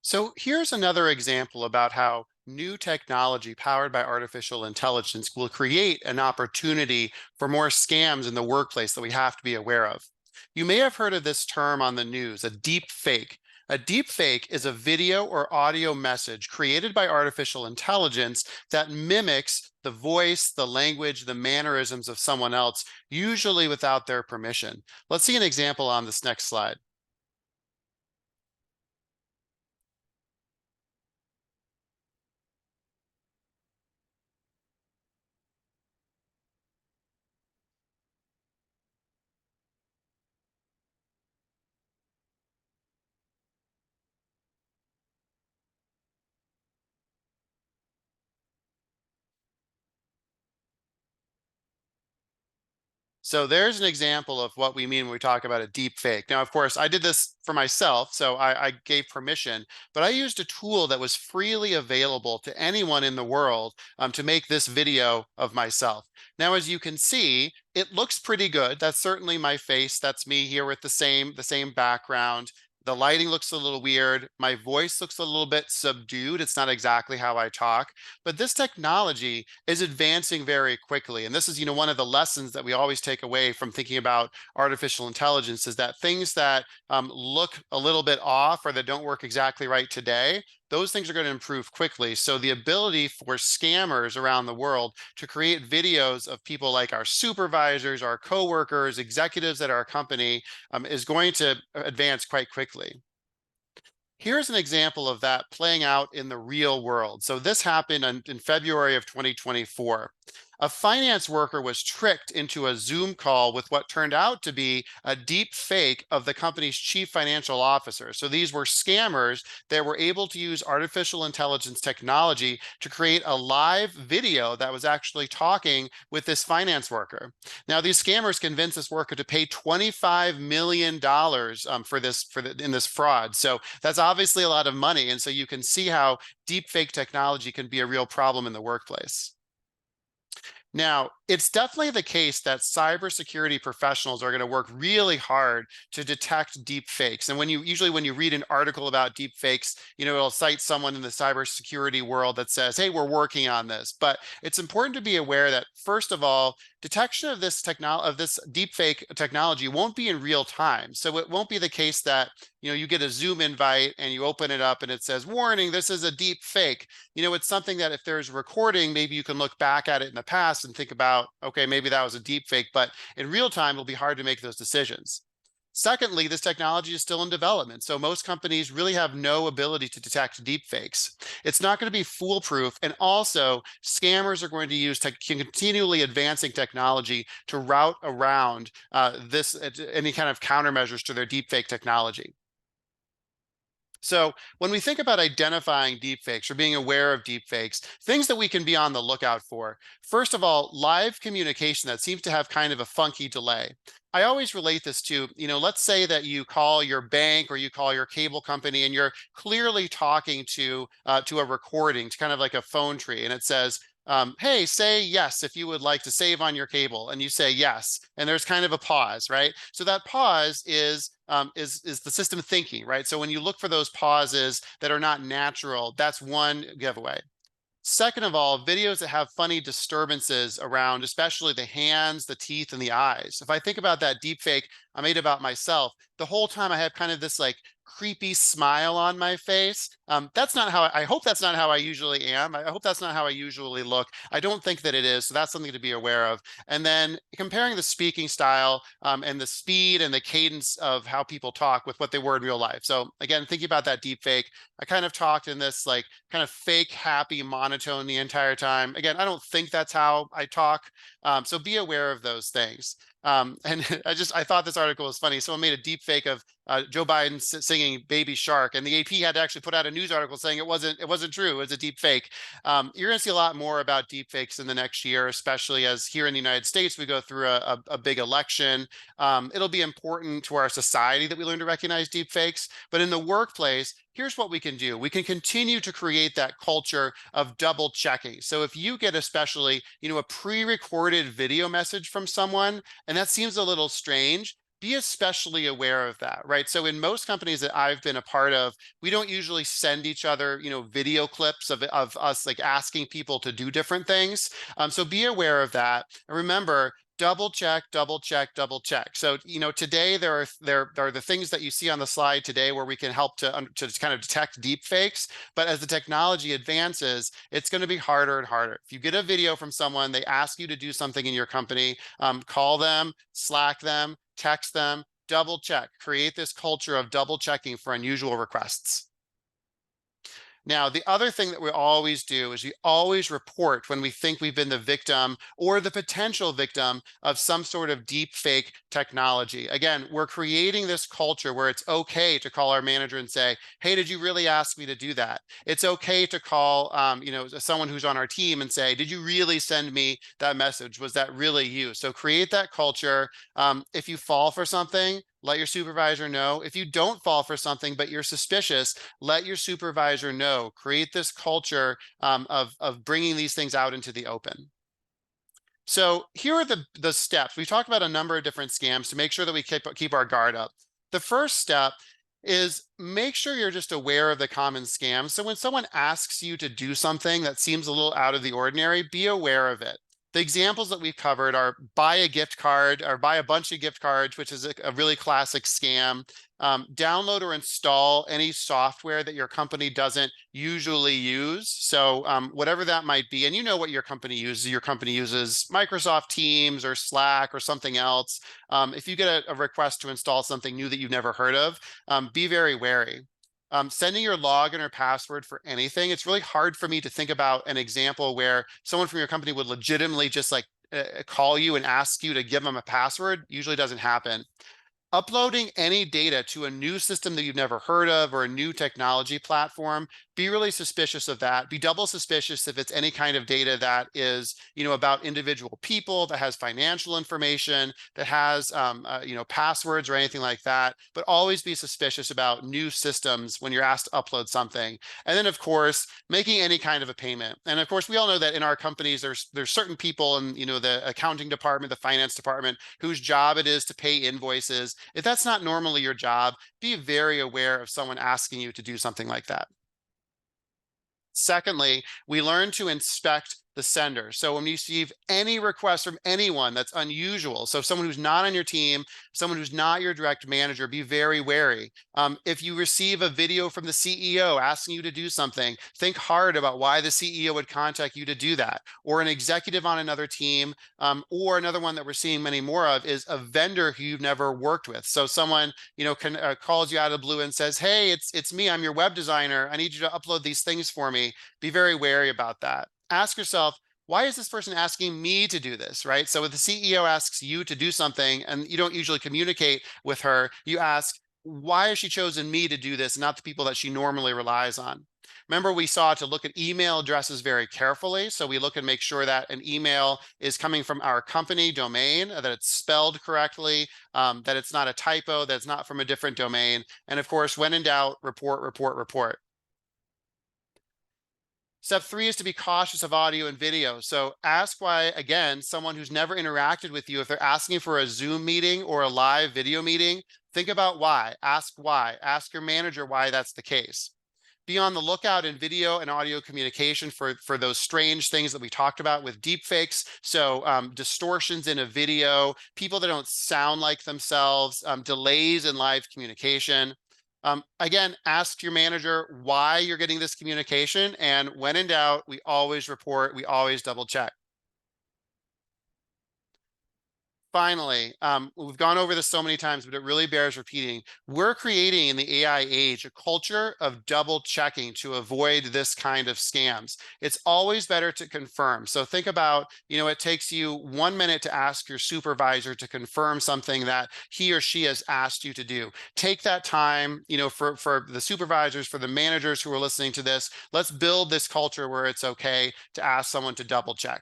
So here's another example about how new technology powered by artificial intelligence will create an opportunity for more scams in the workplace that we have to be aware of. You may have heard of this term on the news, a deep fake. A deep fake is a video or audio message created by artificial intelligence that mimics the voice, the language, the mannerisms of someone else, usually without their permission. Let's see an example on this next slide. So there's an example of what we mean when we talk about a deep fake. Now, of course, I did this for myself, so I gave permission, but I used a tool that was freely available to anyone in the world to make this video of myself. Now, as you can see, it looks pretty good. That's certainly my face. That's me here with the same background. The lighting looks a little weird. My voice looks a little bit subdued. It's not exactly how I talk, but this technology is advancing very quickly. And this is, one of the lessons that we always take away from thinking about artificial intelligence is that things that look a little bit off or that don't work exactly right today, those things are going to improve quickly. So the ability for scammers around the world to create videos of people like our supervisors, our coworkers, executives at our company is going to advance quite quickly. Here's an example of that playing out in the real world. So this happened in February of 2024. A finance worker was tricked into a Zoom call with what turned out to be a deep fake of the company's chief financial officer. So these were scammers that were able to use artificial intelligence technology to create a live video that was actually talking with this finance worker. Now, these scammers convinced this worker to pay $25 million in this fraud. So that's obviously a lot of money. And so you can see how deep fake technology can be a real problem in the workplace. Now, it's definitely the case that cybersecurity professionals are going to work really hard to detect deep fakes. And when you read an article about deep fakes, it'll cite someone in the cybersecurity world that says, "Hey, we're working on this." But it's important to be aware that first of all, detection of this deep fake technology won't be in real time. So it won't be the case that, you get a Zoom invite and you open it up and it says, "Warning, this is a deep fake." It's something that if there's a recording, maybe you can look back at it in the past and think about, okay, maybe that was a deep fake, but in real time, it'll be hard to make those decisions. Secondly, this technology is still in development, so most companies really have no ability to detect deep fakes. It's not going to be foolproof, and also scammers are going to use continually advancing technology to route around any kind of countermeasures to their deep fake technology. So when we think about identifying deepfakes or being aware of deepfakes, things that we can be on the lookout for, first of all, live communication that seems to have kind of a funky delay. I always relate this to, let's say that you call your bank or you call your cable company and you're clearly talking to a recording, to kind of like a phone tree, and it says, "Hey, say yes if you would like to save on your cable," and you say yes, and there's kind of a pause, right? So that pause is the system thinking, right? So when you look for those pauses that are not natural, that's one giveaway. Second of all, videos that have funny disturbances around, especially the hands, the teeth, and the eyes. If I think about that deep fake I made about myself, the whole time I have kind of this like creepy smile on my face. That's not how I hope that's not how I usually am. I hope that's not how I usually look. I don't think that it is. So that's something to be aware of. And then comparing the speaking style and the speed and the cadence of how people talk with what they were in real life. So again, thinking about that deep fake, I kind of talked in this like kind of fake happy monotone the entire time. Again, I don't think that's how I talk. So be aware of those things. And I thought this article was funny. Someone made a deep fake of Joe Biden singing "Baby Shark," and the AP had to actually put out a news article saying it wasn't true. It was a deep fake. You're going to see a lot more about deep fakes in the next year, especially as here in the United States we go through a big election. It'll be important to our society that we learn to recognize deep fakes. But in the workplace, here's what we can do. We can continue to create that culture of double checking. So if you get especially, a pre-recorded video message from someone, and that seems a little strange, be especially aware of that, right? So in most companies that I've been a part of, we don't usually send each other, video clips of us like asking people to do different things. So be aware of that. And remember, double check, double check, double check. So, today there are the things that you see on the slide today where we can help to kind of detect deep fakes. But as the technology advances, it's going to be harder and harder. If you get a video from someone, they ask you to do something in your company, call them, Slack them, text them, double check, create this culture of double checking for unusual requests. Now, the other thing that we always do is we always report when we think we've been the victim or the potential victim of some sort of deep fake technology. Again, we're creating this culture where it's okay to call our manager and say, hey, did you really ask me to do that? It's okay to call, someone who's on our team and say, did you really send me that message? Was that really you? So create that culture. If you fall for something, let your supervisor know. If you don't fall for something, but you're suspicious, let your supervisor know. Create this culture of bringing these things out into the open. So here are the steps. We've talked about a number of different scams to make sure that we keep our guard up. The first step is make sure you're just aware of the common scams. So when someone asks you to do something that seems a little out of the ordinary, be aware of it. The examples that we've covered are buy a gift card or buy a bunch of gift cards, which is a really classic scam. Download or install any software that your company doesn't usually use. So whatever that might be, and you know what your company uses. Your company uses Microsoft Teams or Slack or something else. If you get a request to install something new that you've never heard of, be very wary. Sending your login or password for anything, it's really hard for me to think about an example where someone from your company would legitimately just like call you and ask you to give them a password. Usually doesn't happen. Uploading any data to a new system that you've never heard of or a new technology platform, be really suspicious of that. Be double suspicious if it's any kind of data that is, about individual people, that has financial information, that has, passwords or anything like that. But always be suspicious about new systems when you're asked to upload something. And then, of course, making any kind of a payment. And of course, we all know that in our companies, there's certain people in, the accounting department, the finance department, whose job it is to pay invoices. If that's not normally your job, be very aware of someone asking you to do something like that. Secondly, we learn to inspect the sender. So when you receive any request from anyone that's unusual, so someone who's not on your team, someone who's not your direct manager, be very wary. If you receive a video from the CEO asking you to do something, think hard about why the CEO would contact you to do that. Or an executive on another team, or another one that we're seeing many more of is a vendor who you've never worked with. So someone, calls you out of the blue and says, hey, it's me, I'm your web designer. I need you to upload these things for me. Be very wary about that. Ask yourself, why is this person asking me to do this, right? So if the CEO asks you to do something and you don't usually communicate with her, you ask, why has she chosen me to do this, not the people that she normally relies on? Remember, we saw to look at email addresses very carefully. So we look and make sure that an email is coming from our company domain, that it's spelled correctly, that it's not a typo, that it's not from a different domain. And of course, when in doubt, report, report, report. Step 3 is to be cautious of audio and video. So ask why, again, someone who's never interacted with you, if they're asking for a Zoom meeting or a live video meeting, think about why. Ask why. Ask your manager why that's the case. Be on the lookout in video and audio communication for those strange things that we talked about with deepfakes. So distortions in a video, people that don't sound like themselves, delays in live communication. Again, ask your manager why you're getting this communication. And when in doubt, we always report, we always double check. Finally, we've gone over this so many times, but it really bears repeating. We're creating in the AI age a culture of double checking to avoid this kind of scams. It's always better to confirm. So think about, it takes you 1 minute to ask your supervisor to confirm something that he or she has asked you to do. Take that time, for the supervisors, for the managers who are listening to this. Let's build this culture where it's okay to ask someone to double check.